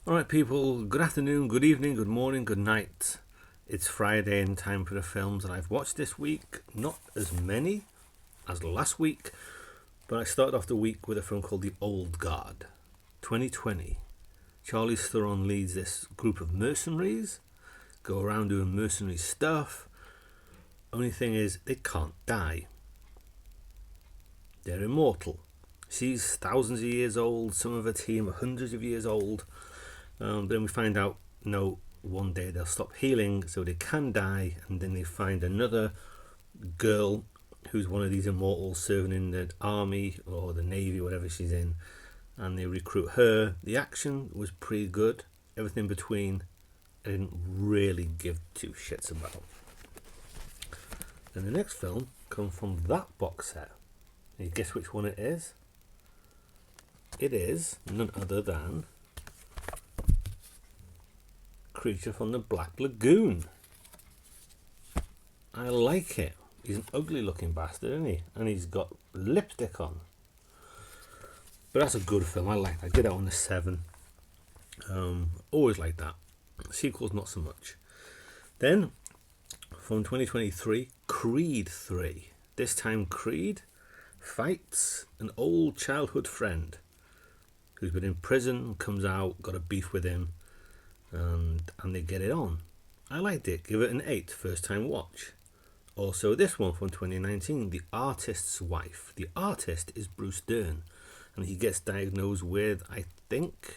Alright, people, good afternoon, good evening, good morning, good night. It's Friday and time for the films that I've watched this week. Not as many as last week, but I started off the week with a film called The Old Guard, 2020. Charlize Theron leads this group of mercenaries, go around doing mercenary stuff. Only thing is, they can't die. They're immortal. She's thousands of years old, some of her team are hundreds of years old. But then we find out, no, one day they'll stop healing, so they can die, and then they find another girl who's one of these immortals serving in the army or the navy, whatever she's in, and they recruit her. The action was pretty good. Everything between, I didn't really give two shits about. Then the next film comes from that box set. And you guess which one it is? It is none other than Creature from the Black Lagoon. I like it. He's an ugly looking bastard, isn't he? And he's got lipstick on. But that's a good film. I like that. I did that on the 7. Always like that. Sequels, not so much. Then, from 2023, Creed 3. This time, Creed fights an old childhood friend who's been in prison, comes out, got a beef with him, and they get it on. I liked it. Give it an 8, first time watch. Also, this one from 2019, The Artist's Wife. The artist is Bruce Dern, and he gets diagnosed with, I think,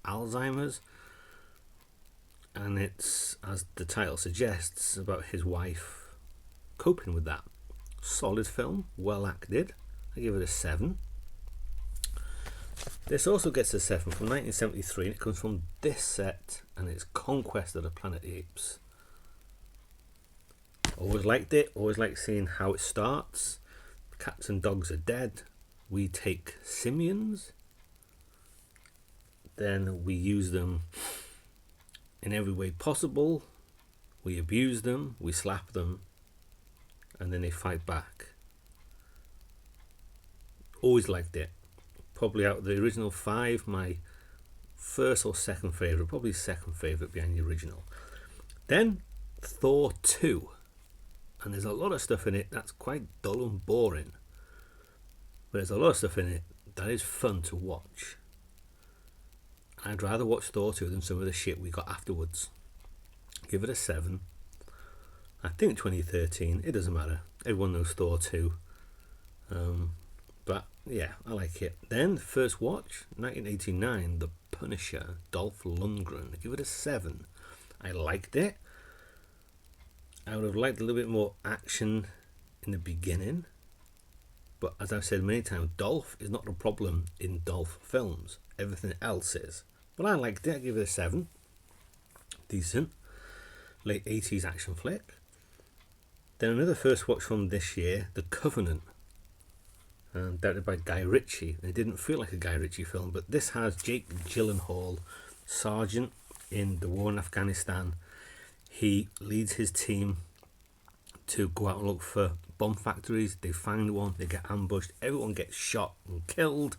Alzheimer's. And it's, as the title suggests, about his wife coping with that. Solid film, well acted. I give it a 7. This also gets a 7 from 1973, and it comes from this set, and it's Conquest of the Planet of the Apes. Always liked it, always liked seeing how it starts. Cats and dogs are dead. We take simians. Then we use them in every way possible. We abuse them, we slap them, and then they fight back. Always liked it. Probably out of the original 5, my first or second favourite, probably second favourite behind the original. Then Thor II, and there's a lot of stuff in it that's quite dull and boring, but there's a lot of stuff in it that is fun to watch. I'd rather watch Thor 2 than some of the shit we got afterwards. Give it a 7. I think 2013, it doesn't matter, everyone knows Thor 2. But yeah, I like it. Then, first watch, 1989, The Punisher, Dolph Lundgren. I give it a 7. I liked it. I would have liked a little bit more action in the beginning. But as I've said many times, Dolph is not the problem in Dolph films. Everything else is. But I liked it. I give it a 7. Decent. Late 80s action flick. Then another first watch from this year, The Covenant. Directed by Guy Ritchie. It didn't feel like a Guy Ritchie film, but this has Jake Gyllenhaal, sergeant in the war in Afghanistan. He leads his team to go out and look for bomb factories. They find one, they get ambushed, everyone gets shot and killed.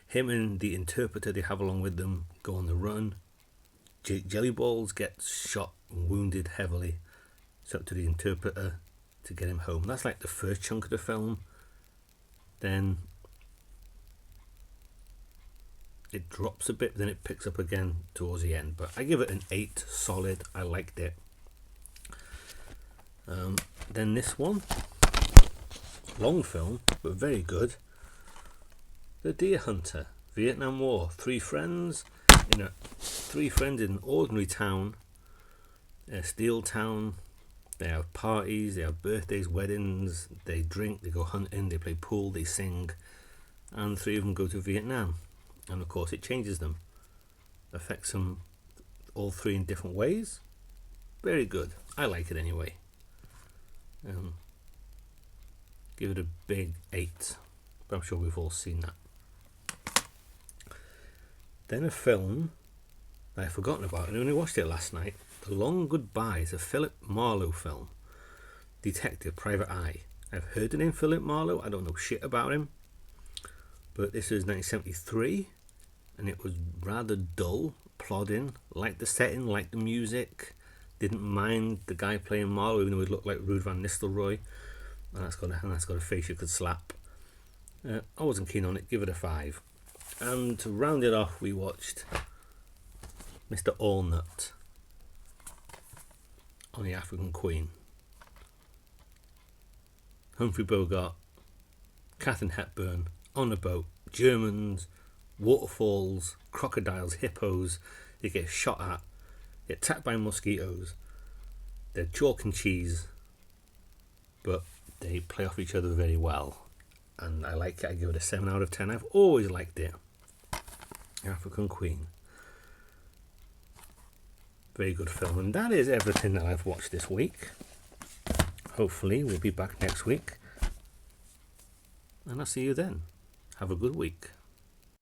Him and the interpreter they have along with them go on the run. Jake Jellyballs gets shot and wounded heavily. It's up to the interpreter to get him home. That's like the first chunk of the film. Then it drops a bit, then it picks up again towards the end. But I give it an 8, solid. I liked it. Then this one, long film, but very good. The Deer Hunter, Vietnam War. Three friends in an ordinary town, a steel town. They have parties, they have birthdays, weddings, they drink, they go hunting, they play pool, they sing, and 3 of them go to Vietnam. And of course it changes them, affects them all 3 in different ways. Very good. I like it anyway. Give it a big 8, but I'm sure we've all seen that. Then a film that I've forgotten about, and I only watched it last night. The Long Goodbye is a Philip Marlowe film. Detective, Private Eye. I've heard the name Philip Marlowe. I don't know shit about him. But this is 1973, and it was rather dull. plodding. Liked the setting, liked the music. Didn't mind the guy playing Marlowe, even though he looked like Ruud van Nistelrooy. And that's got a face you could slap. I wasn't keen on it. Give it a 5. And to round it off, we watched Mr. Allnut on the African Queen. Humphrey Bogart, Katharine Hepburn, on a boat, Germans, waterfalls, crocodiles, hippos. They get shot at, get attacked by mosquitoes. They're chalk and cheese, but they play off each other very well. And I like it. I give it a 7 out of 10. I've always liked it. African Queen. Very good film. And that is everything that I've watched this week. Hopefully we'll be back next week. And I'll see you then. Have a good week.